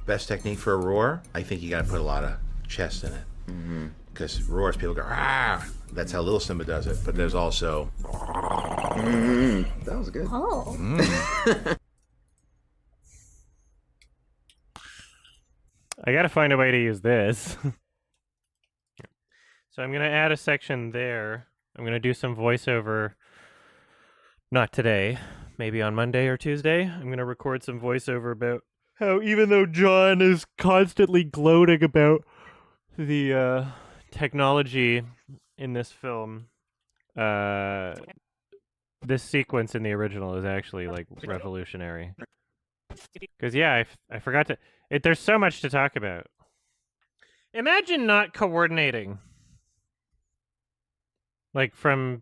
Best technique for a roar, I think you got to put a lot of chest in it. Because roars, people go, ah! That's how little Simba does it. But there's also... That was good. Oh. I gotta find a way to use this. So I'm gonna add a section there. I'm gonna do some voiceover. Not today. Maybe on Monday or Tuesday. I'm gonna record some voiceover about how even though John is constantly gloating about the technology in this film, this sequence in the original is actually like revolutionary. Because yeah, I forgot to. There's so much to talk about. Imagine not coordinating, like from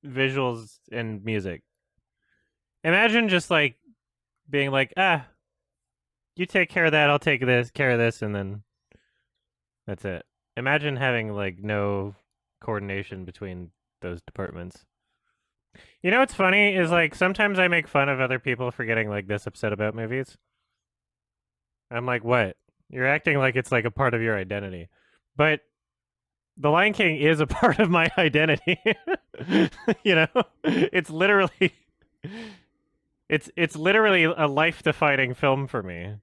visuals and music. Imagine just like being like, you take care of that, I'll take care of this, and then that's it. Imagine having like no coordination between those departments. You know what's funny is like sometimes I make fun of other people for getting like this upset about movies. I'm like, what? You're acting like it's like a part of your identity. But The Lion King is a part of my identity. You know? It's literally it's literally a life-defining film for me.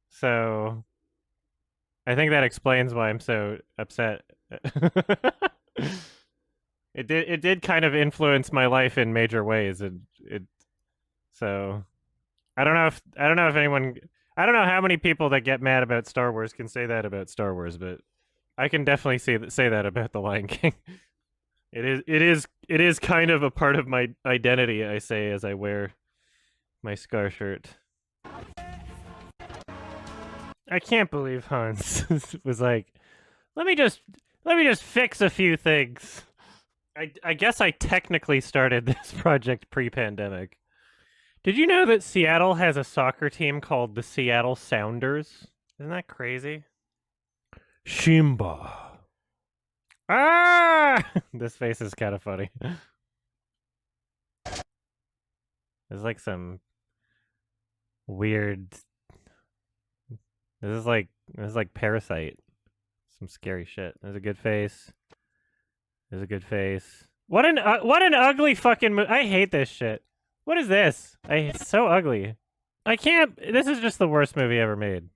So I think that explains why I'm so upset. It did kind of influence my life in major ways, and so I don't know if anyone, I don't know how many people that get mad about Star Wars can say that about Star Wars, but I can definitely say that about The Lion King. It is kind of a part of my identity, I say, as I wear my Scar shirt. I can't believe Hans was like, let me just fix a few things. I guess I technically started this project pre-pandemic. Did you know that Seattle has a soccer team called the Seattle Sounders? Isn't that crazy? Shimba. Ah! This face is kind of funny. There's like some weird... This is like Parasite. Some scary shit. There's a good face. There's a good face. What an ugly fucking I hate this shit. What is this? It's so ugly. I can't. This is just the worst movie ever made.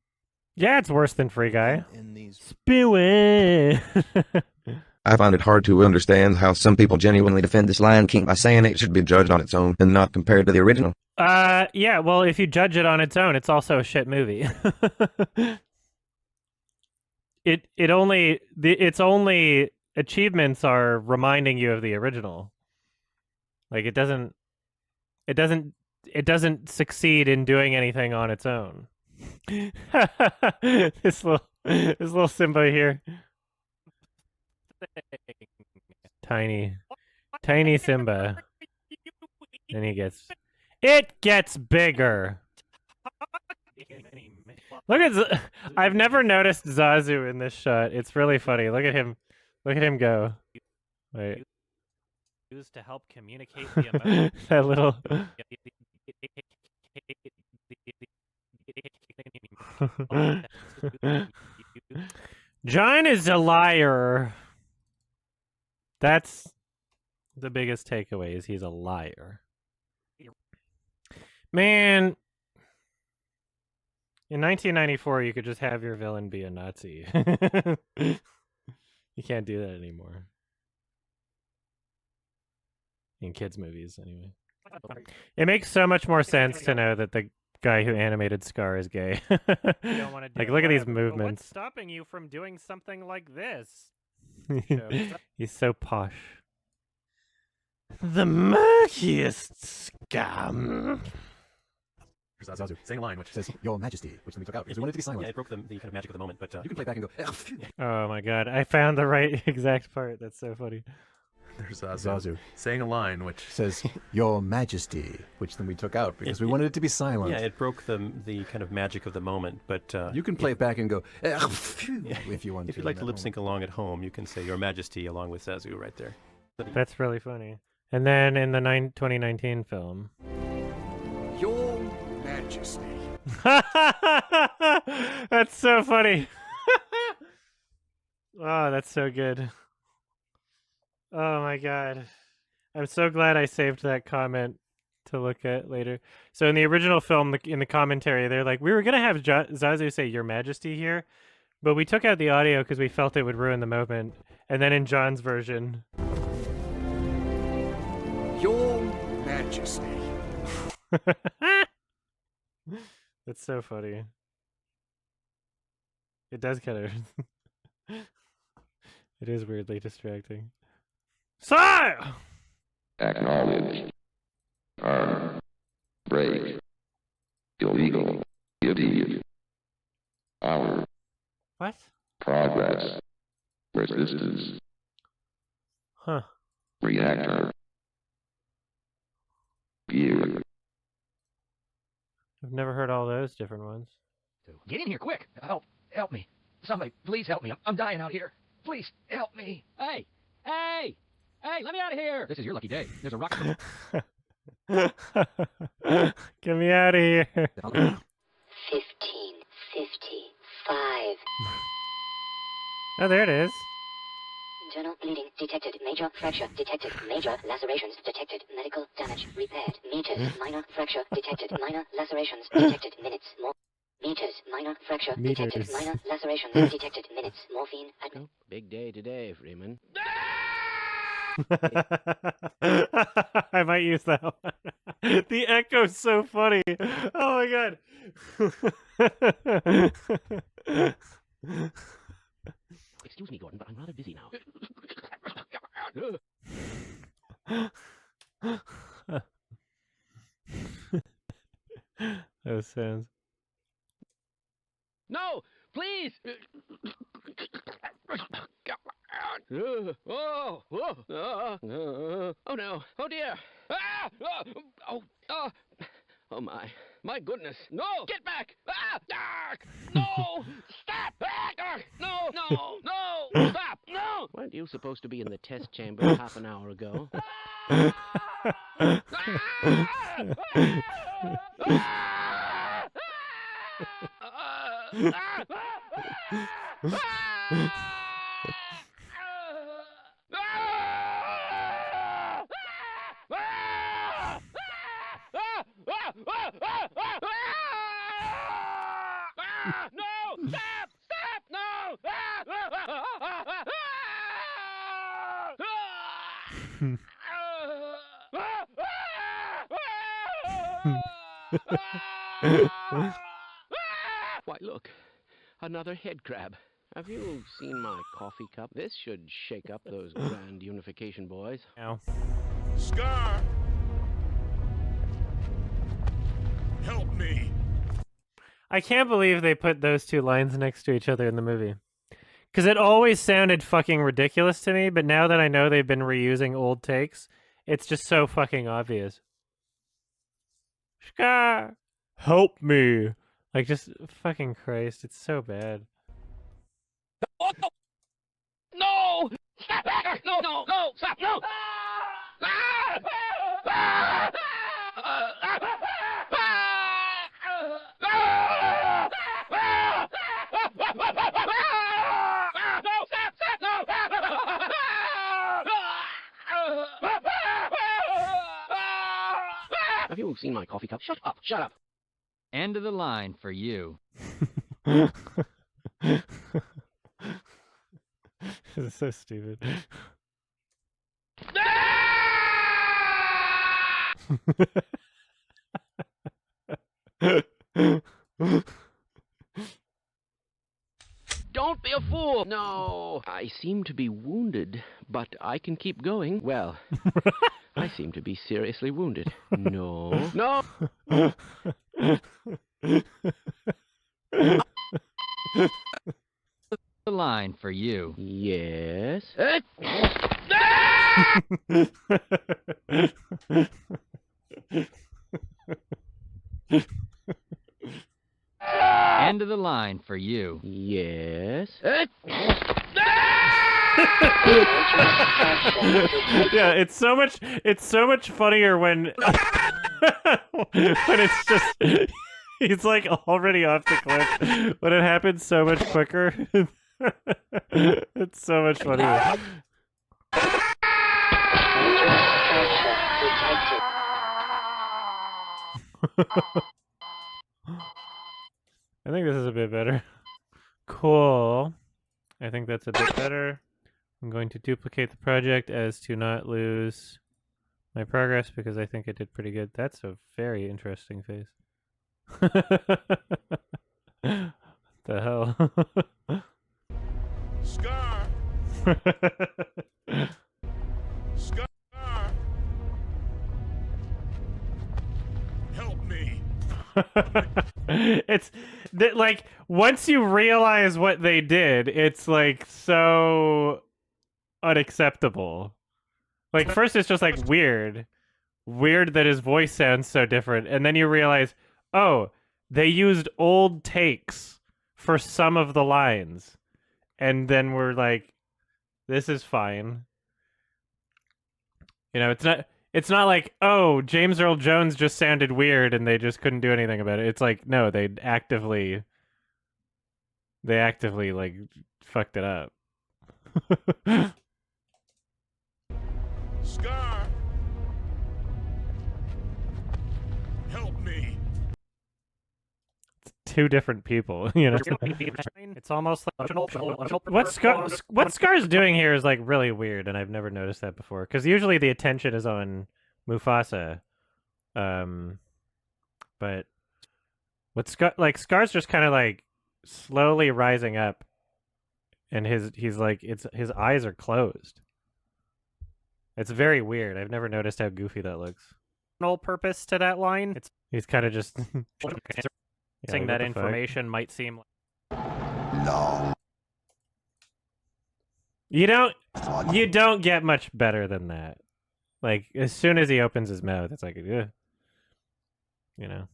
Yeah, it's worse than Free Guy. Spewing. I find it hard to understand how some people genuinely defend this Lion King by saying it should be judged on its own and not compared to the original. Yeah, well, if you judge it on its own, it's also a shit movie. Its only achievements are reminding you of the original. Like it doesn't succeed in doing anything on its own. This little Simba here. Tiny Simba. Then it gets bigger. Look at I've never noticed Zazu in this shot. It's really funny. Look at him go. Wait. Used to help communicate the emotion. That little John is a liar. That's the biggest takeaway, is he's a liar. Man, in 1994, you could just have your villain be a Nazi. You can't do that anymore. In kids' movies, anyway. It makes so much more sense to know that the guy who animated Scar is gay. Like, look at these movements. What's stopping you from doing something like this? He's so posh. The murkiest scum. Zazu saying a line which says "Your Majesty," which then we took out because we wanted it to be silent. Yeah, it broke the kind of magic of the moment. But you can play back and go. Oh my god! I found the right exact part. That's so funny. There's Zazu saying a line which says "Your Majesty," which then we took out because we wanted it to be silent. Yeah, it broke the kind of magic of the moment. But you can play it back and go if you want. If you'd like to lip sync along at home, you can say "Your Majesty" along with Zazu right there. That's really funny. And then in the 2019 film, Your Majesty. Majesty. That's so funny. Oh, that's so good. Oh my god. I'm so glad I saved that comment to look at later. So in the original film, in the commentary, they're like, we were going to have Zazu say Your Majesty here, but we took out the audio because we felt it would ruin the moment. And then in John's version... Your Majesty. That's so funny. It does kind of... It is weirdly distracting. Sire! Acknowledge. Arm. Break. Illegal. Idiot. Our. What? Progress. Resistance. Huh. Reactor. Gear. I've never heard all those different ones. Get in here, quick! Help me. Somebody, please help me. I'm dying out here. Please, help me. Hey! Hey! Hey, let me out of here! This is your lucky day. There's a rock... Get me out of here. 1555. Oh, there it is. Internal bleeding detected. Major fracture detected. Major lacerations detected. Medical damage repaired. Meters. Minor fracture detected. Minor lacerations detected. Minutes. More. Meters. Minor fracture detected. Minor lacerations detected. Minutes. Morphine. Big day today, Freeman. I might use that one. The echo's so funny. Oh my god. Excuse me, Gordon, but I'm rather busy now. Those sounds. No! Please! Oh no! Oh dear! Oh my goodness! No! Get back! No! Stop! No! Stop! No! Weren't you supposed to be in the test chamber half an hour ago? No! Stop! Stop! No! Why, look. Another head crab. Have you seen my coffee cup? This should shake up those grand unification boys. Ow. Scar! Help me! I can't believe they put those two lines next to each other in the movie. Because it always sounded fucking ridiculous to me, but now that I know they've been reusing old takes, it's just so fucking obvious. Scar! Help me! Like, just fucking Christ, it's so bad. No! Stop! No! Stop! No! Have you seen my coffee cup? Shut up! Shut up! End of the line for you. This is so stupid. Don't be a fool! No! I seem to be wounded, but I can keep going. Well, I seem to be seriously wounded. No. No! The line for you. Yes. End of the line for you. Yes. Yeah, it's so much funnier when when it's just He's like already off the cliff, but it happens so much quicker. It's so much funnier. I think this is a bit better. Cool. I think that's a bit better. I'm going to duplicate the project as to not lose my progress because I think I did pretty good. That's a very interesting face. The hell? Scar! Scar! Help me! It's like once you realize what they did, it's like so unacceptable. Like first it's just like weird that his voice sounds so different, and then you realize, oh, they used old takes for some of the lines, and then we're like, this is fine. You know, it's not like, oh, James Earl Jones just sounded weird and they just couldn't do anything about it. It's like, no, they actively like fucked it up. Scar! Help me! Two different people, you know. It's almost like what Scar's doing here is like really weird, and I've never noticed that before. Because usually the attention is on Mufasa, but what Scar's just kind of like slowly rising up, and his eyes are closed. It's very weird. I've never noticed how goofy that looks. No purpose to that line. He's kind of just. Saying that information might seem like... No. You don't get much better than that. Like as soon as he opens his mouth, it's like, ugh. You know.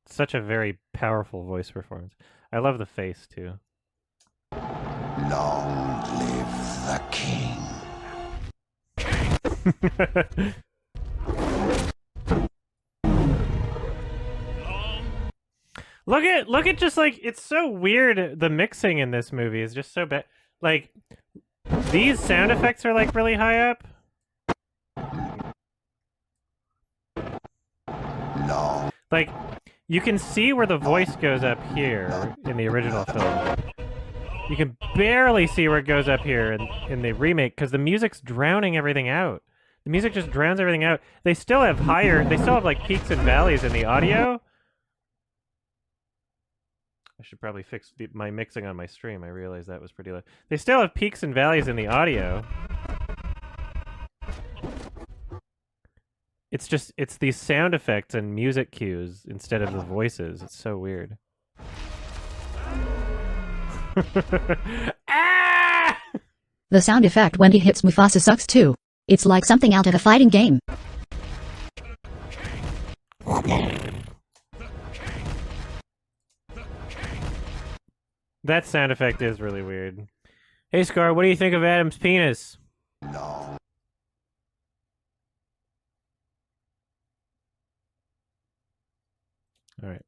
Such a very powerful voice performance. I love the face too. Long live the king. Look at just like it's so weird. The mixing in this movie is just so bad. Like these sound effects are like really high up. No. Like you can see where the voice goes up here in the original film. You can barely see where it goes up here in the remake because the music's drowning everything out. The music just drowns everything out. They still have like peaks and valleys in the audio. I should probably fix my mixing on my stream. I realized that was pretty low. They still have peaks and valleys in the audio. It's these sound effects and music cues instead of the voices. It's so weird. Ah! The sound effect when he hits Mufasa sucks too. It's like something out of a fighting game. That sound effect is really weird. Hey Scar, what do you think of Adam's penis? No. Alright.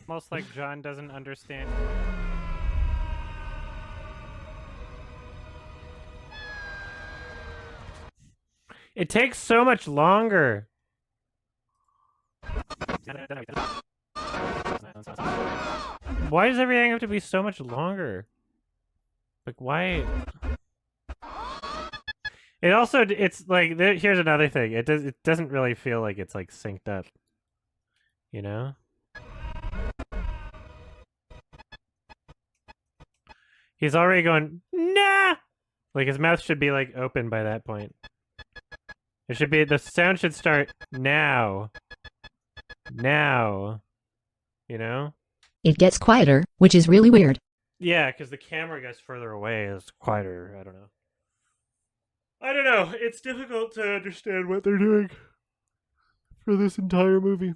Almost like John doesn't understand. It takes so much longer. Why does everything have to be so much longer? Like, why? It also, it's like, here's another thing. It doesn't really feel like it's like synced up. You know? He's already going, nah! Like, his mouth should be like open by that point. It should be, the sound should start now. Now. You know? It gets quieter, which is really weird. Yeah, because the camera gets further away. It's quieter. I don't know. I don't know. It's difficult to understand what they're doing for this entire movie.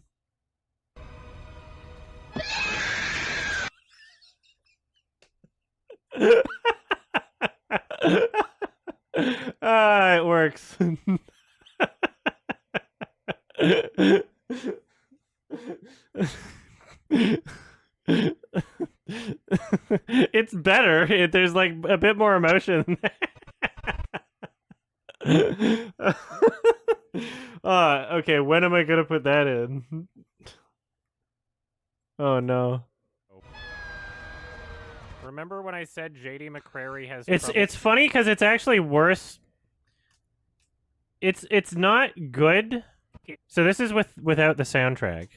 It works. It's better. There's like a bit more emotion. Okay, when am I gonna put that in? Oh no. Remember when I said JD McCrary has It's funny because it's actually worse. It's not good. So this is without the soundtrack.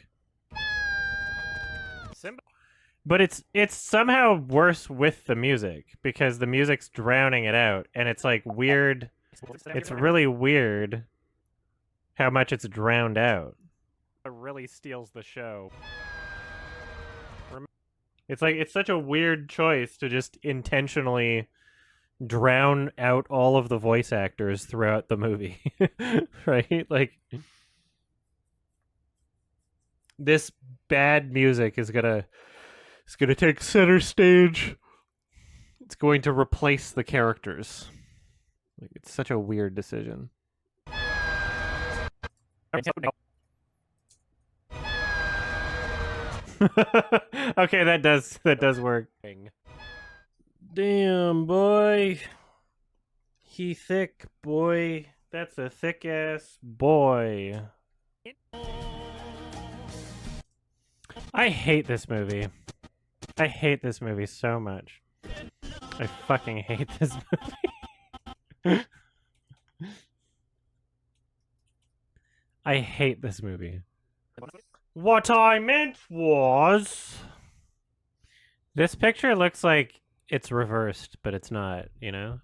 But it's somehow worse with the music because the music's drowning it out and it's like weird. It's really weird how much it's drowned out. It really steals the show. It's like it's such a weird choice to just intentionally drown out all of the voice actors throughout the movie. Right? Like this bad music is gonna take center stage. It's going to replace the characters. Like it's such a weird decision. Okay, that does work. Damn, boy. He thick, boy. That's a thick ass boy. I hate this movie. I hate this movie so much. I fucking hate this movie. I hate this movie. What I meant was... This picture looks like it's reversed, but it's not, you know?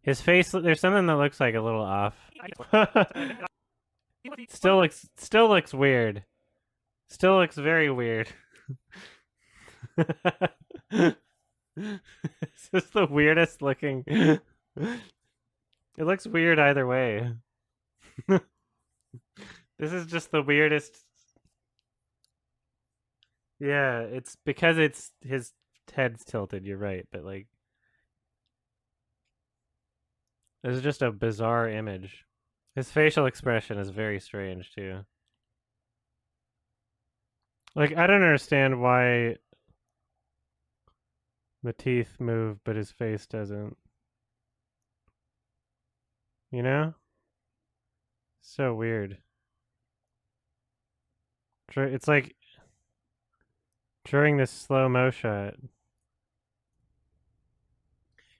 His face, there's something that looks like a little off. Still looks weird. Still looks very weird. It's just the weirdest looking. It looks weird either way. This is just the weirdest. Yeah, it's because it's his head's tilted, you're right, but like this is just a bizarre image. His facial expression is very strange too. Like I don't understand why the teeth move but his face doesn't. You know? So weird. It's like during this slow-mo shot.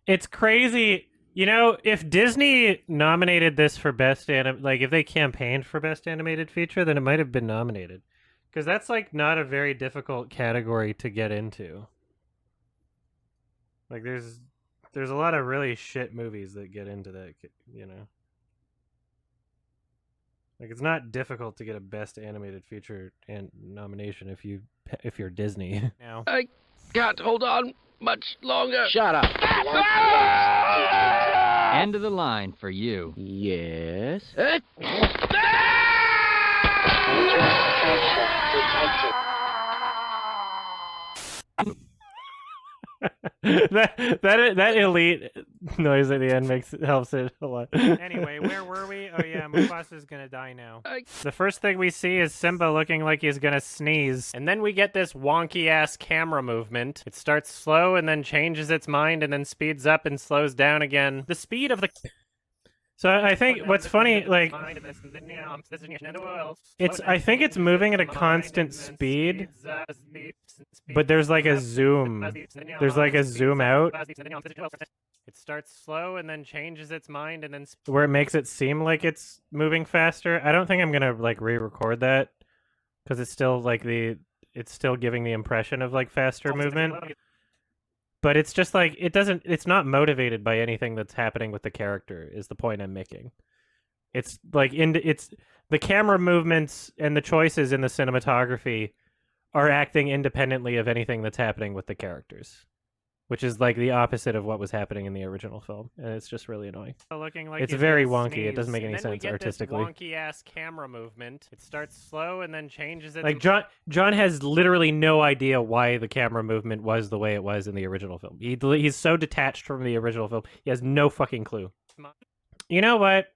It's crazy. You know, if Disney nominated this for best like if they campaigned for best animated feature, then it might have been nominated. Because that's like not a very difficult category to get into. Like there's a lot of really shit movies that get into that, you know. Like it's not difficult to get a best animated feature and nomination if you're Disney. Now. I can't hold on much longer. Shut up. End of the line for you. Yes. that elite noise at the end helps it a lot. Anyway, where were we? Oh yeah, Mufasa's gonna die now. The first thing we see is Simba looking like he's gonna sneeze, and then we get this wonky ass camera movement. It starts slow and then changes its mind and then speeds up and slows down again. The speed of the So I think what's funny, like, I think it's moving at a constant speed, but there's like a zoom. There's like a zoom out. It starts slow and then changes its mind and then where it makes it seem like it's moving faster. I don't think I'm gonna like re-record that because it's still like it's still giving the impression of like faster movement. But it's just like it's not motivated by anything that's happening with the character is the point I'm making. It's like it's the camera movements and the choices in the cinematography are acting independently of anything that's happening with the characters, which is like the opposite of what was happening in the original film, and it's just really annoying. Looking like it's very wonky. It doesn't make any sense artistically. Wonky ass camera movement. It starts slow and then changes it. Like John has literally no idea why the camera movement was the way it was in the original film. He's so detached from the original film. He has no fucking clue. You know what?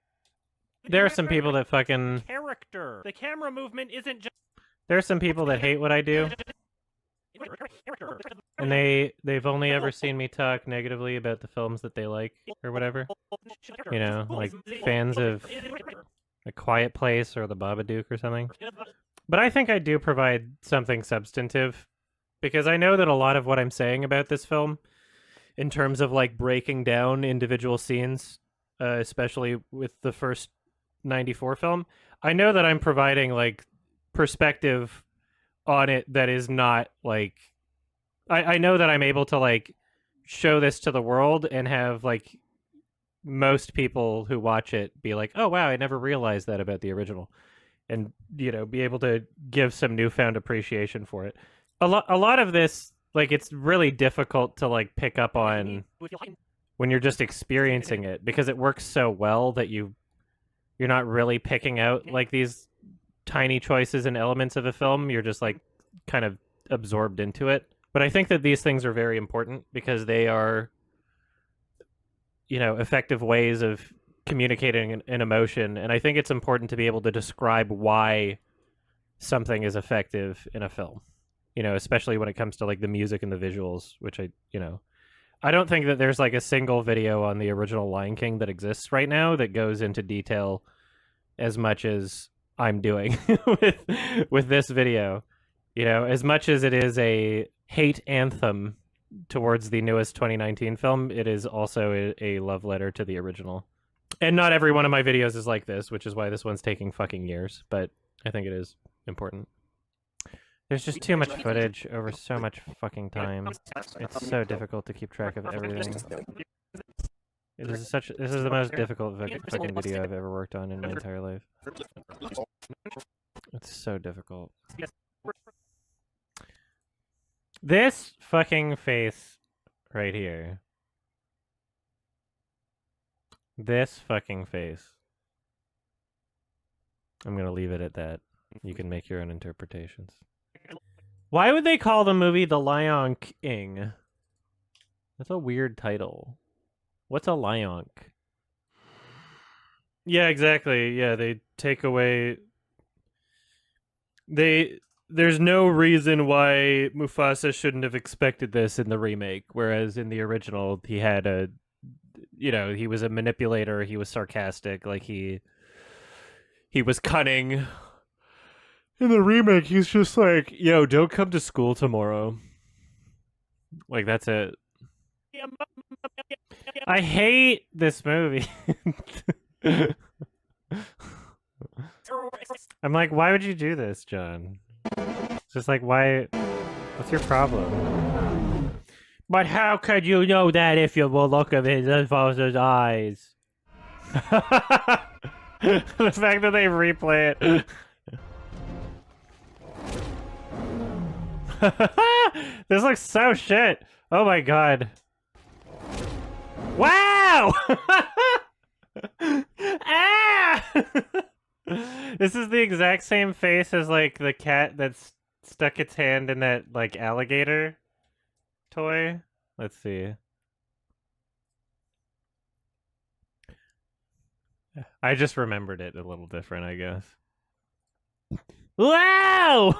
There are some people that fucking character. The camera movement isn't just. There are some people that hate what I do, and they've only ever seen me talk negatively about the films that they like or whatever. You know, like fans of A Quiet Place or The Babadook or something. But I think I do provide something substantive, because I know that a lot of what I'm saying about this film, in terms of like breaking down individual scenes, especially with the first 94 film, I know that I'm providing like perspective on it that is not like, I know that I'm able to like show this to the world and have like most people who watch it be like, oh wow, I never realized that about the original, and you know, be able to give some newfound appreciation for it. A lot of this, like, it's really difficult to like pick up on when you're just experiencing it, because it works so well that you're not really picking out like these tiny choices and elements of a film. You're just like kind of absorbed into it. But I think that these things are very important because they are, you know, effective ways of communicating an emotion. And I think it's important to be able to describe why something is effective in a film, you know, especially when it comes to like the music and the visuals, which I don't think that there's like a single video on the original Lion King that exists right now that goes into detail as much as I'm doing with this video. You know, as much as it is a hate anthem towards the newest 2019 film, it is also a love letter to the original. And not every one of my videos is like this, which is why this one's taking fucking years, but I think it is important. There's just too much footage over so much fucking time. It's so difficult to keep track of everything. This is the most difficult fucking video I've ever worked on in my entire life. It's so difficult. This fucking face right here. This fucking face. I'm gonna leave it at that. You can make your own interpretations. Why would they call the movie The Lion King? That's a weird title. What's a Lion? Yeah, exactly. Yeah, they take away... There's no reason why Mufasa shouldn't have expected this in the remake, whereas in the original, he had a... You know, he was a manipulator, he was sarcastic, like he was cunning. In the remake, he's just like, yo, don't come to school tomorrow. Like, that's it. I hate this movie. I'm like, why would you do this, John? It's just like, why? What's your problem? But how could you know that if you will look at his father's eyes? The fact that they replay it. This looks so shit. Oh my god. Wow! Ah! This is the exact same face as like the cat that's stuck its hand in that like alligator toy. Let's see. I just remembered it a little different, I guess. Wow!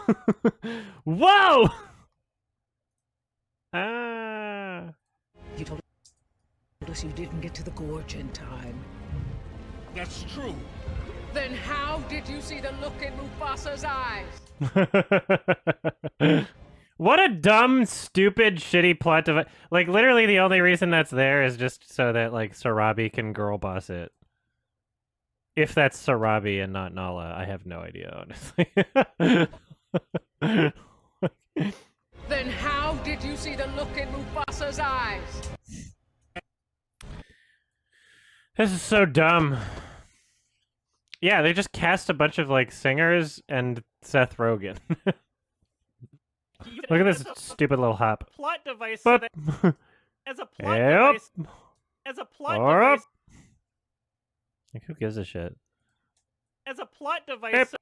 Whoa! Ah. You told us you didn't get to the gorge in time. That's true. Then how did you see the look in Mufasa's eyes? What a dumb, stupid, shitty plot device. Like, literally the only reason that's there is just so that, like, Sarabi can girl boss it. If that's Sarabi and not Nala, I have no idea, honestly. Then how did you see the look in Mufasa's eyes? This is so dumb. Yeah, they just cast a bunch of, like, singers and Seth Rogen. Look at this stupid little hop. Plot device. But... So that, as a plot Yep. device. As a plot Or device. Like, who gives a shit? As a plot device.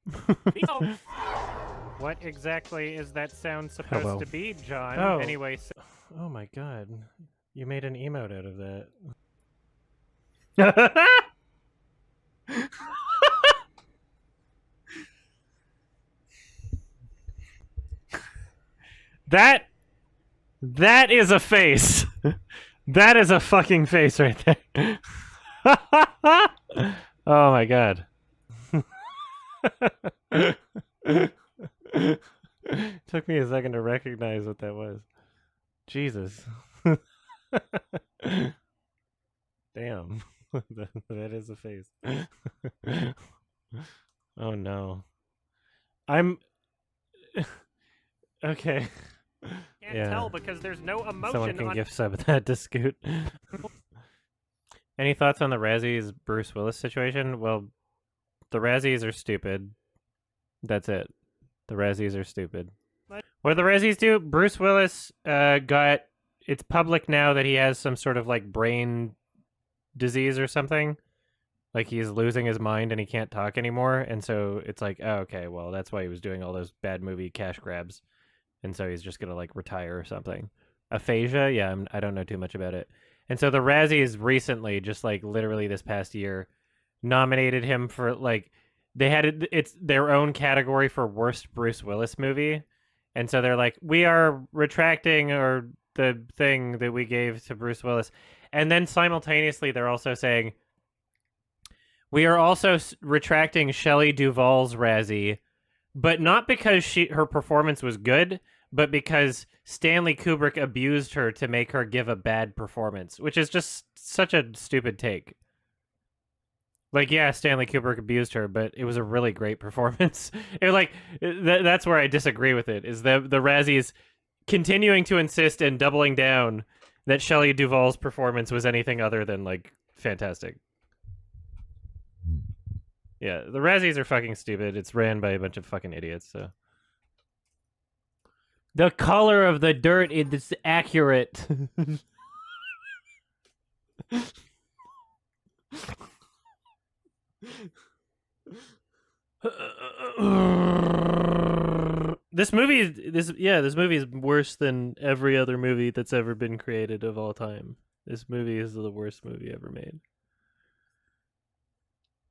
What exactly is that sound supposed Hello. to be, John? Oh. Anyway, oh my god. You made an emote out of that. That is a face. That is a fucking face right there. Oh my god. Took me a second to recognize what that was. Jesus. Damn. That is a face. Oh no. I'm okay. Can't tell because there's no emotion Someone can on gift sub that to Scoot. Any thoughts on the Razzies Bruce Willis situation? Well, the Razzies are stupid. That's it. The Razzies are stupid. What do the Razzies do? Bruce Willis got... It's public now that he has some sort of, like, brain disease or something. Like, he's losing his mind and he can't talk anymore. And so it's like, oh, okay, well, that's why he was doing all those bad movie cash grabs. And so he's just going to, like, retire or something. Aphasia? Yeah, I don't know too much about it. And so the Razzies recently, just, like, literally this past year, nominated him for, like... They had it's their own category for worst Bruce Willis movie. And so they're like, we are retracting or the thing that we gave to Bruce Willis. And then simultaneously, they're also saying, we are also retracting Shelley Duvall's Razzie, but not because her performance was good, but because Stanley Kubrick abused her to make her give a bad performance, which is just such a stupid take. Like, yeah, Stanley Kubrick abused her, but it was a really great performance. That's where I disagree with it, is the Razzies continuing to insist and doubling down that Shelley Duvall's performance was anything other than, like, fantastic. Yeah, the Razzies are fucking stupid. It's ran by a bunch of fucking idiots, so... The color of the dirt is accurate. This movie is worse than every other movie that's ever been created of all time. This movie is the worst movie ever made.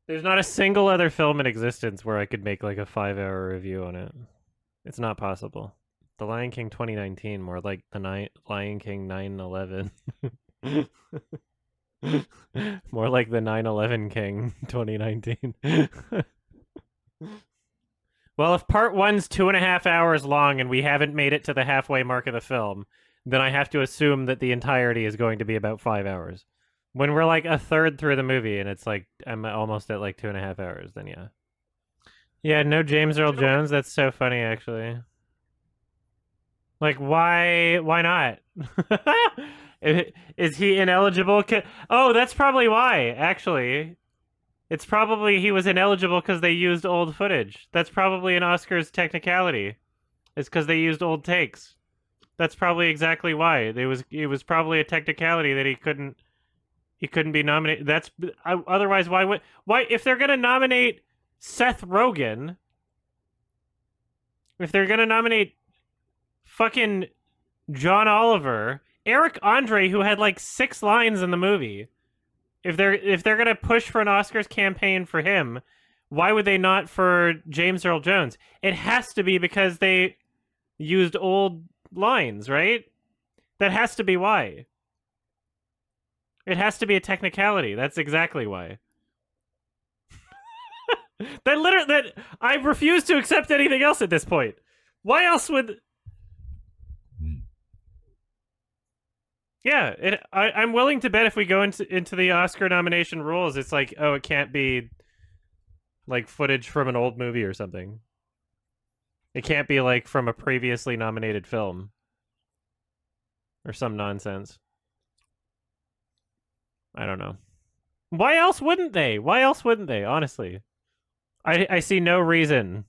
There's not a single other film in existence where I could make like a 5-hour review on it. It's not possible. The Lion King 2019, more like the Lion King 9/11. More like the 9/11 King 2019. Well, if part 1's 2.5 hours long and we haven't made it to the halfway mark of the film, then I have to assume that the entirety is going to be about 5 hours. When we're like a third through the movie and it's like I'm almost at like 2.5 hours, then yeah. Yeah, no James Earl Jones. That's so funny, actually. Like, why not? Is he ineligible? Oh, that's probably why, actually. It's probably he was ineligible because they used old footage. That's probably an Oscars technicality. It's because they used old takes. That's probably exactly why. It was probably a technicality that he couldn't be nominated. That's otherwise why if they're gonna nominate Seth Rogen, if they're gonna nominate fucking John Oliver, Eric Andre, who had like 6 lines in the movie, if they're gonna push for an Oscars campaign for him, why would they not for James Earl Jones? It has to be because they used old lines, right? That has to be why. It has to be a technicality. That's exactly why. That I refuse to accept anything else at this point. Why else would? Yeah, I'm willing to bet if we go into the Oscar nomination rules, it's like, oh, it can't be like footage from an old movie or something. It can't be like from a previously nominated film or some nonsense. I don't know. Why else wouldn't they? Why else wouldn't they? Honestly, I see no reason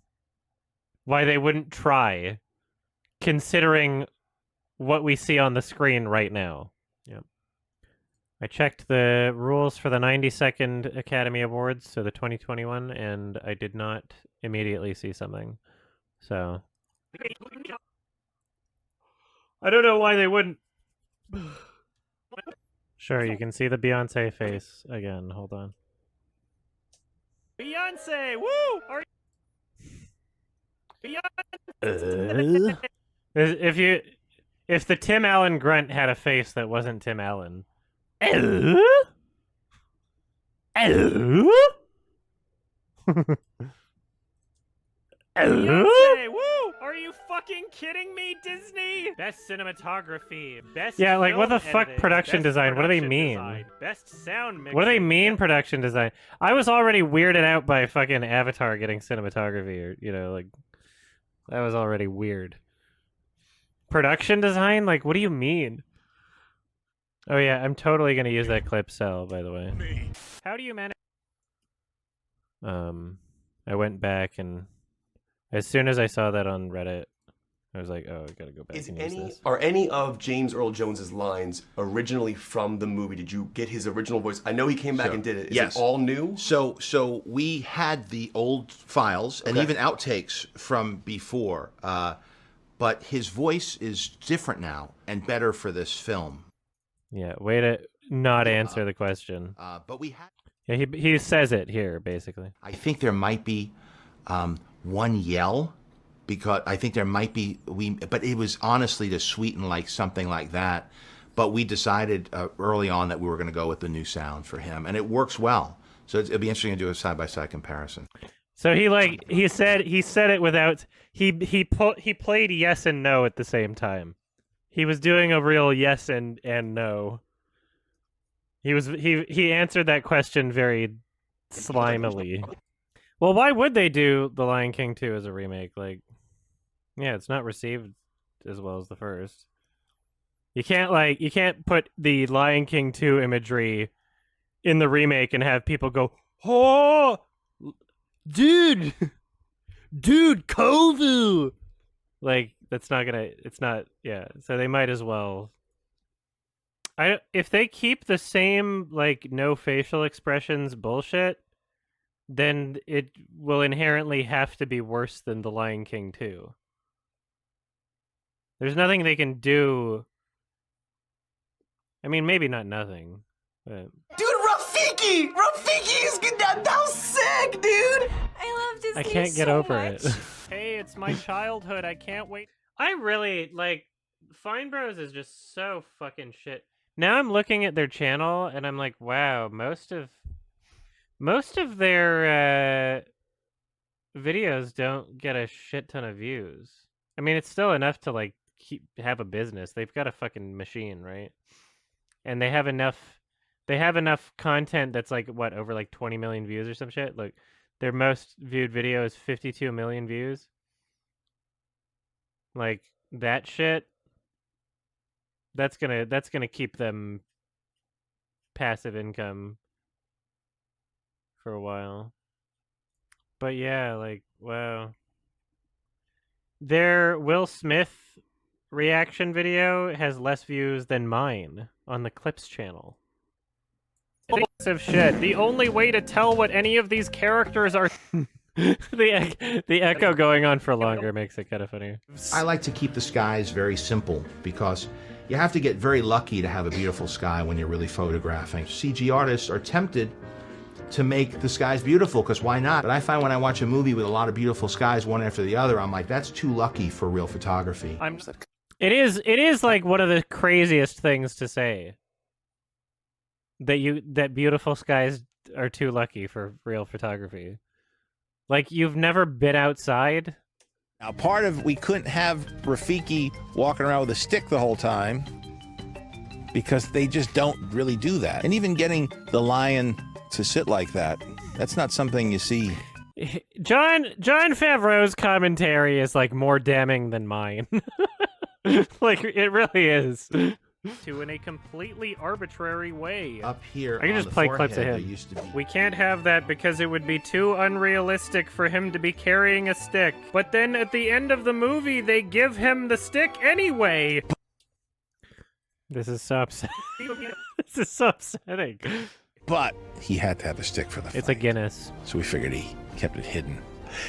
why they wouldn't try, considering what we see on the screen right now. Yep. I checked the rules for the 92nd Academy Awards, so the 2021, and I did not immediately see something. So I don't know why they wouldn't. Sure, you can see the Beyonce face again. Hold on. Beyonce, woo! Beyonce. If the Tim Allen grunt had a face that wasn't Tim Allen. Beyonce, woo! Are you fucking kidding me, Disney? Best cinematography, best Yeah, like what the film fuck editing, production best design? What do they production mean? design, best sound mixing. What do they mean production design? I was already weirded out by fucking Avatar getting cinematography, or like that was already weird. Production design? Like, what do you mean? Oh yeah, I'm totally gonna use that clip cell, by the way. How do you manage? I went back and as soon as I saw that on Reddit, I was like, oh, I gotta go back and use this. Are any of James Earl Jones's lines originally from the movie? Did you get his original voice? I know he came back and did it. Is it all new? So we had the old files and even outtakes from before, but his voice is different now and better for this film. Yeah, way to not answer the question. But we had. Yeah, he says it here basically. I think there might be one yell, because I think there might be but it was honestly to sweeten like something like that. But we decided early on that we were going to go with the new sound for him, and it works well. So it'll be interesting to do a side-by-side comparison. So he said it without he played yes and no at the same time. He was doing a real yes and no. He answered that question very slimily. Well, why would they do The Lion King 2 as a remake? Like, yeah, it's not received as well as the first. You can't put the Lion King 2 imagery in the remake and have people go, "Oh, dude, Kovu." Like, that's not gonna. It's not. Yeah. So they might as well. If they keep the same like no facial expressions bullshit, then it will inherently have to be worse than The Lion King 2. There's nothing they can do. I mean, maybe not nothing, but... Dude, Rafiki! Rafiki is good. That was sick, dude! I love Disney I can't get over it. Hey, it's my childhood. I can't wait. I really, like, Fine Bros is just so fucking shit. Now I'm looking at their channel, and I'm like, wow, most of their videos don't get a shit ton of views. I mean, it's still enough to like have a business. They've got a fucking machine, right? And they have enough content that's like what, over like 20 million views or some shit. Like their most viewed video is 52 million views. Like that shit. That's gonna keep them passive income for a while. But yeah, like, wow. Their Will Smith reaction video has less views than mine on the Clips channel. Of shit. The only way to tell what any of these characters are... the echo going on for longer makes it kind of funny. I like to keep the skies very simple because you have to get very lucky to have a beautiful sky when you're really photographing. CG artists are tempted to make the skies beautiful, because why not? But I find when I watch a movie with a lot of beautiful skies one after the other, I'm like, that's too lucky for real photography. It is like one of the craziest things to say. That beautiful skies are too lucky for real photography. Like, you've never been outside? Now, we couldn't have Rafiki walking around with a stick the whole time because they just don't really do that. And even getting the lion to sit like that, that's not something you see. John Favreau's commentary is like more damning than mine. Like, it really is. In a completely arbitrary way. Up here, I can just play clips of him. We can't have that because it would be too unrealistic for him to be carrying a stick. But then at the end of the movie, they give him the stick anyway. This is so upsetting. This is so upsetting. But he had to have a stick for the fight. It's a Guinness. So we figured he kept it hidden.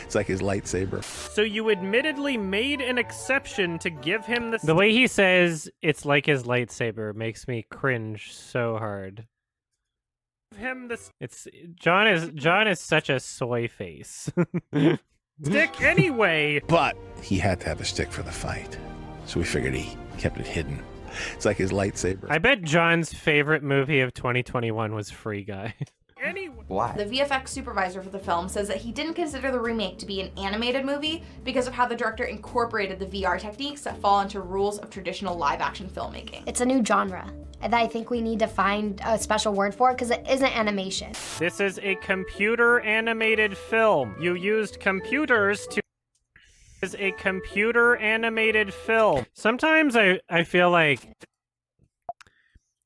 It's like his lightsaber. So you admittedly made an exception to give him the way he says it's like his lightsaber makes me cringe so hard. John is such a soy face. Stick anyway. But he had to have a stick for the fight. So we figured he kept it hidden. It's like his lightsaber. I bet John's favorite movie of 2021 was Free Guy. Why? The VFX supervisor for the film says that he didn't consider the remake to be an animated movie because of how the director incorporated the VR techniques that fall into rules of traditional live-action filmmaking. It's a new genre that I think we need to find a special word for it because it isn't animation. This is a computer animated film. You used computers to... This is a computer animated film. Sometimes I feel like,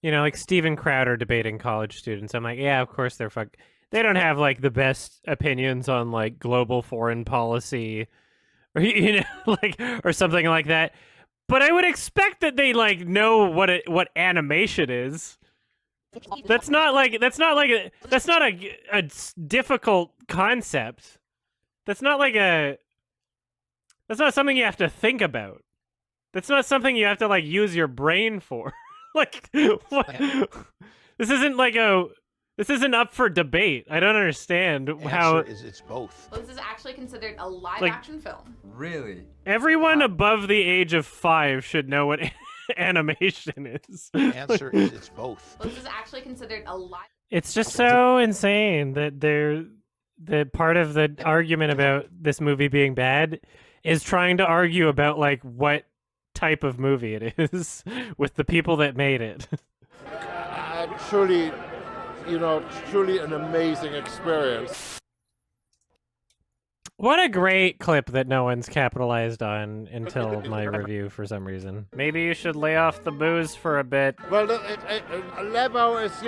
you know, like Steven Crowder debating college students. I'm like, yeah, of course they don't have like the best opinions on like global foreign policy or, you know, like, or something like that. But I would expect that they like know what animation is. That's not a difficult concept. That's not something you have to think about. That's not something you have to like use your brain for. Like, what? This isn't up for debate. I don't understand how. It's both. This is actually considered a live-action film. Really? Everyone above the age of 5 should know what animation is. The answer is it's both. This is actually considered a live. It's just so insane that the part of the argument about this movie being bad is trying to argue about like what type of movie it is with the people that made it. Truly, you know, truly an amazing experience. What a great clip that no one's capitalized on until my review for some reason. Maybe you should lay off the booze for a bit. Well, Lebo is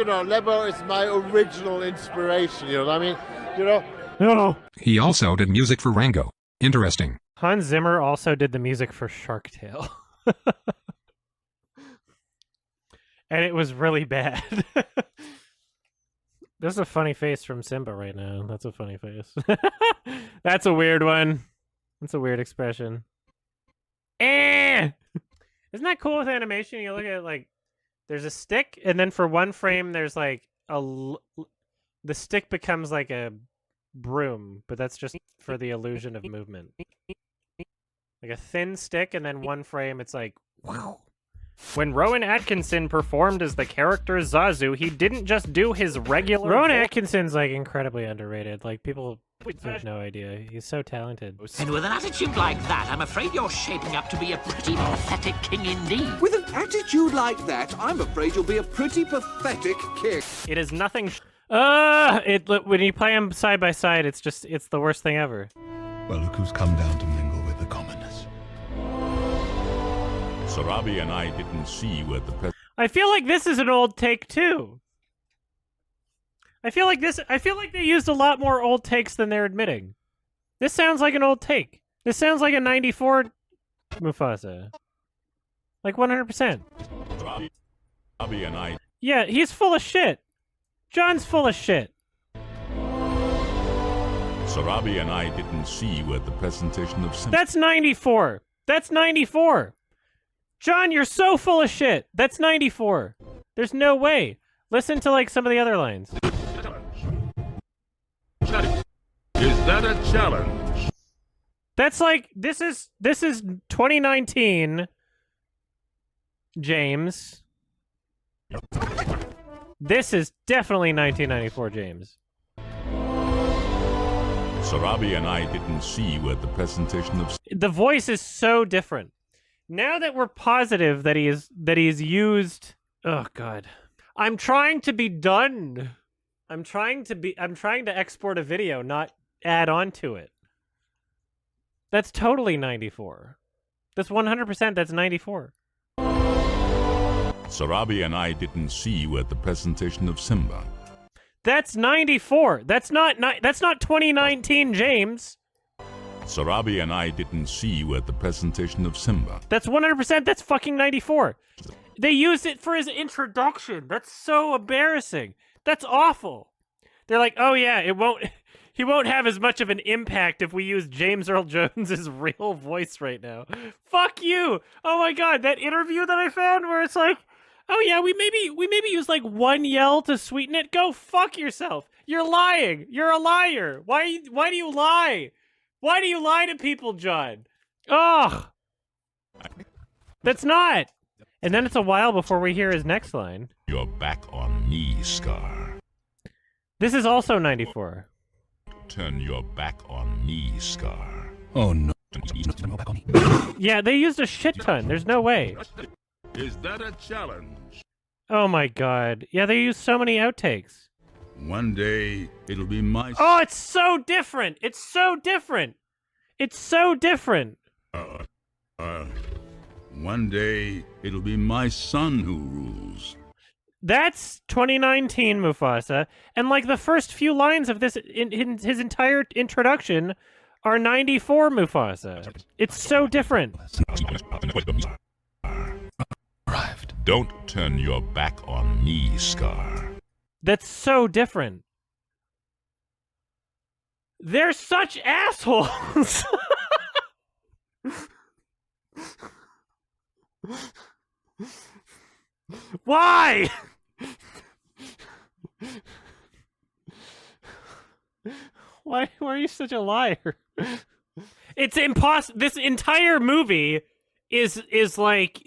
my original inspiration, you know what I mean? You know? No. He also did music for Rango. Interesting. Hans Zimmer also did the music for Shark Tale. And it was really bad. There's a funny face from Simba right now. That's a funny face. That's a weird one. That's a weird expression. Eh! Isn't that cool with animation? You look at it like, there's a stick, and then for one frame, there's like the stick becomes like a broom, but that's just for the illusion of movement. Like a thin stick, and then one frame, it's like, wow. When Rowan Atkinson performed as the character Zazu, he didn't just do his regular... Rowan Atkinson's, like, incredibly underrated. Like, people have no idea. He's so talented. And with an attitude like that, I'm afraid you're shaping up to be a pretty pathetic king indeed. With an attitude like that, I'm afraid you'll be a pretty pathetic king. It is nothing... when you play them side by side, it's the worst thing ever. Well, look who's come down to mingle with the commoners. Sarabi and I didn't see where the I feel like this is an old take too. I feel like they used a lot more old takes than they're admitting. This sounds like an old take. This sounds like a 94 Mufasa. Like 100%. Sarabi and I. Yeah, he's full of shit. John's full of shit. Sarabi and I didn't see where the presentation of That's 94. That's 94. John, you're so full of shit. That's 94. There's no way. Listen to like some of the other lines. Is that a challenge? That's like this is 2019, James. This is definitely 1994, James. Sarabi and I didn't see where the presentation of the voice is so different. Now that we're positive that he's used, oh god. I'm trying to be done. I'm trying to export a video, not add on to it. That's totally 94. That's 100%, that's 94. Sarabi and I didn't see where the presentation of Simba. That's 94. That's not 2019, James. Sarabi and I didn't see where the presentation of Simba. That's 100%. That's fucking 94. They used it for his introduction. That's so embarrassing. That's awful. They're like, oh yeah, he won't have as much of an impact if we use James Earl Jones's real voice right now. Fuck you. Oh my god, that interview that I found where it's like, oh yeah, we maybe use like one yell to sweeten it. Go fuck yourself. You're lying. You're a liar. Why do you lie? Why do you lie to people, John? Ugh. That's not. And then it's a while before we hear his next line. You're back on me, Scar. This is also 94. Turn your back on me, Scar. Oh no. Yeah, they used a shit ton. There's no way. Is that a challenge? Oh my god. Yeah, they used so many outtakes. One day, it'll be my... Oh, it's so different. It's so different. It's so different. One day, it'll be my son who rules. That's 2019 Mufasa, and like the first few lines of this, in his entire introduction, are 94 Mufasa. It's so different. Don't turn your back on me, Scar. That's so different. They're such assholes. Why? Why are you such a liar? It's impossible. This entire movie is like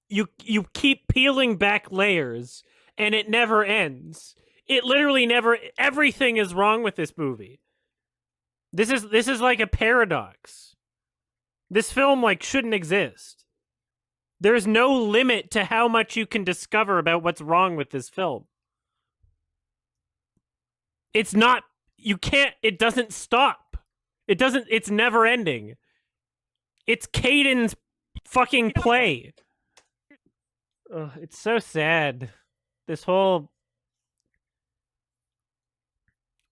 you keep peeling back layers and it never ends. It literally never. Everything is wrong with this movie. This is like a paradox. This film like shouldn't exist. There's no limit to how much you can discover about what's wrong with this film. It's not, you can't, it doesn't stop. It's never ending. It's Caden's fucking play. Ugh, it's so sad. This whole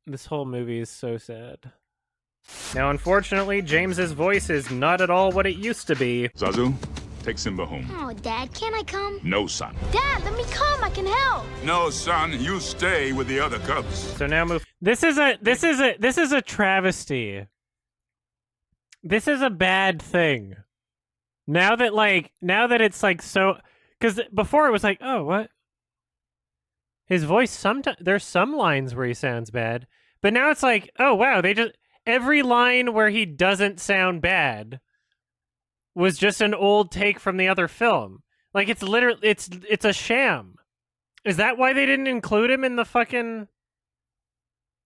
movie is so sad. Now, unfortunately, James's voice is not at all what it used to be. Zazu, take Simba home. Oh, Dad, can I come? No, son. Dad, let me come. I can help. No, son, you stay with the other cubs. So now move. This is a travesty. This is a bad thing. Now that it's like so, because before it was like, oh, what? His voice sometimes there's some lines where he sounds bad, but now it's like, oh wow, every line where he doesn't sound bad was just an old take from the other film. Like it's literally it's a sham. Is that why they didn't include him in the fucking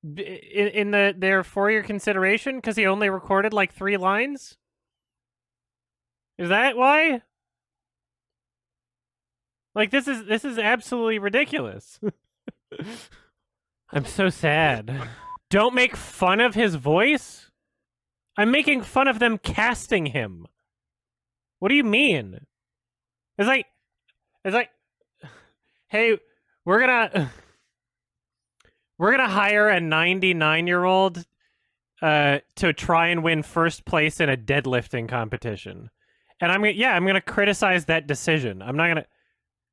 in their for-year consideration? Because he only recorded like 3 lines? Is that why? Like this is absolutely ridiculous. I'm so sad. Don't make fun of his voice? I'm making fun of them casting him. What do you mean? It's like, hey, we're gonna hire a 99-year-old to try and win first place in a deadlifting competition. And I'm gonna criticize that decision. I'm not gonna.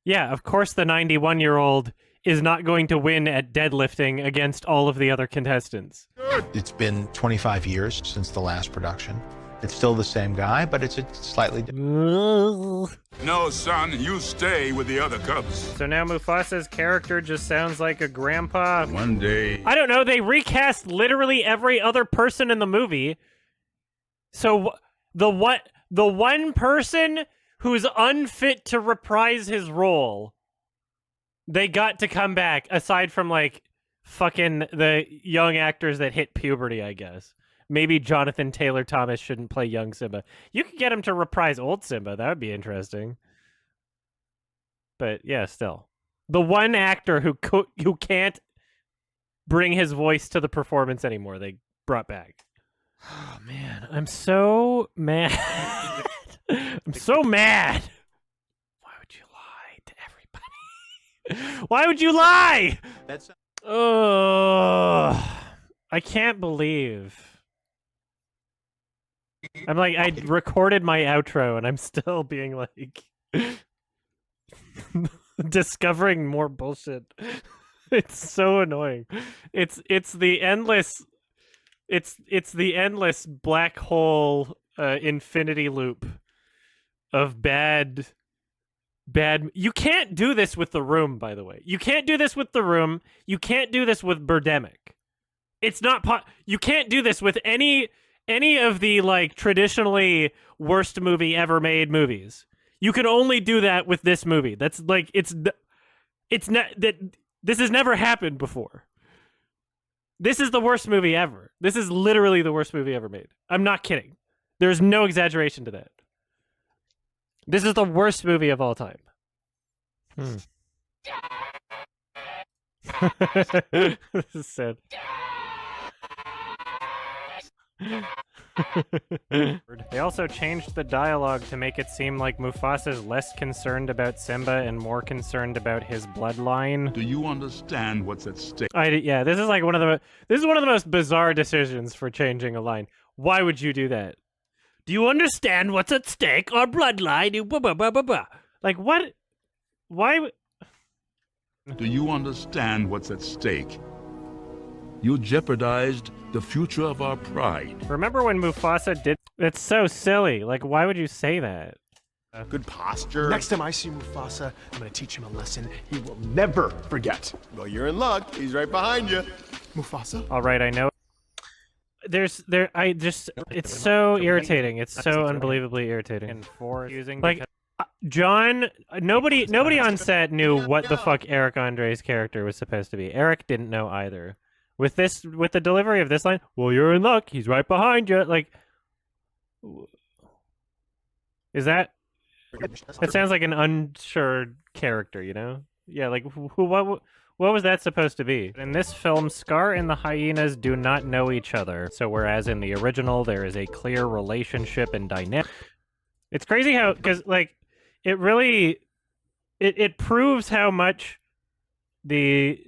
Yeah, of course the 91-year-old is not going to win at deadlifting against all of the other contestants. It's been 25 years since the last production. It's still the same guy, but it's a slightly different. No, son, you stay with the other cubs. So now Mufasa's character just sounds like a grandpa. One day... I don't know, they recast literally every other person in the movie. So the one person who's unfit to reprise his role, they got to come back, aside from like fucking the young actors that hit puberty, I guess. Maybe Jonathan Taylor Thomas shouldn't play young Simba. You could get him to reprise old Simba. That would be interesting. But yeah, still. The one actor who can't bring his voice to the performance anymore, they brought back. Oh, man. I'm so mad. I'm so mad. Why would you lie to everybody? Why would you lie? I can't believe. I'm like, I recorded my outro and I'm still being like discovering more bullshit. It's so annoying. It's the endless black hole infinity loop of bad. You can't do this with The Room, by the way. You can't do this with The Room. You can't do this with Birdemic. It's not you can't do this with any of the like traditionally worst movie ever made movies. You can only do that with this movie. That's like it's not that this has never happened before. This is the worst movie ever. This is literally the worst movie ever made. I'm not kidding. There's no exaggeration to that. This is the worst movie of all time. This is sad. They also changed the dialogue to make it seem like Mufasa's less concerned about Simba and more concerned about his bloodline. Do you understand what's at stake? Yeah, this is like one of the most bizarre decisions for changing a line. Why would you do that? Do you understand what's at stake? Our bloodline. Blah, blah, blah, blah, blah. Like what? Why? Do you understand what's at stake? You jeopardized the future of our pride. Remember when Mufasa did? It's so silly. Like, why would you say that? Good posture. Next time I see Mufasa, I'm gonna teach him a lesson he will never forget. Well, you're in luck. He's right behind you. Mufasa? All right, I know. It's so irritating. It's so unbelievably irritating. And like, John, nobody on set knew what the fuck Eric Andre's character was supposed to be. Eric didn't know either. With the delivery of this line, well, you're in luck. He's right behind you. Like, is that? It sounds like an unsure character, you know? Yeah, like what was that supposed to be? In this film, Scar and the hyenas do not know each other. So whereas in the original there is a clear relationship and dynamic, it's crazy how because like it really it proves how much the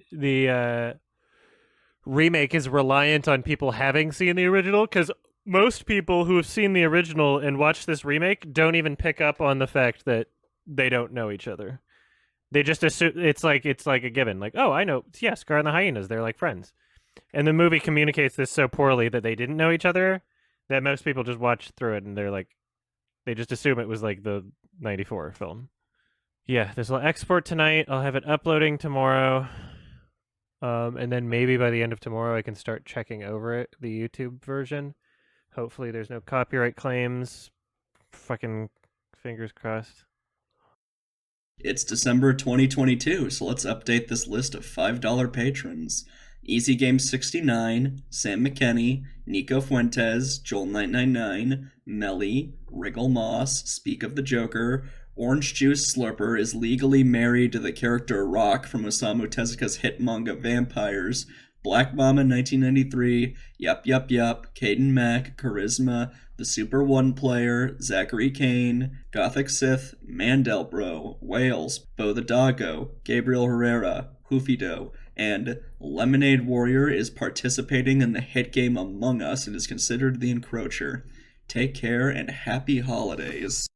remake is reliant on people having seen the original, because most people who have seen the original and watched this remake don't even pick up on the fact that they don't know each other. They just assume it's like a given. Like, oh, I know, yeah, Scar and the hyenas, they're like friends. And the movie communicates this so poorly that they didn't know each other that most people just watch through it and they're like, they just assume it was like the 94 film. Yeah, this will export tonight. I'll have it uploading tomorrow. And then maybe by the end of tomorrow, I can start checking over it, the YouTube version. Hopefully there's no copyright claims. Fucking fingers crossed. It's December 2022, so let's update this list of $5 patrons. Easy Game 69, Sam McKenney, Nico Fuentes, Joel999, Melly, Wriggle Moss, Speak of the Joker, Orange Juice Slurper is legally married to the character Rock from Osamu Tezuka's hit manga Vampires, Black Mama 1993, Yup, Caden Mack, Charisma, The Super One Player, Zachary Kane, Gothic Sith, Mandelbro, Wales, Bo the Doggo, Gabriel Herrera, Hoofido, and Lemonade Warrior is participating in the hit game Among Us and is considered the encroacher. Take care and happy holidays.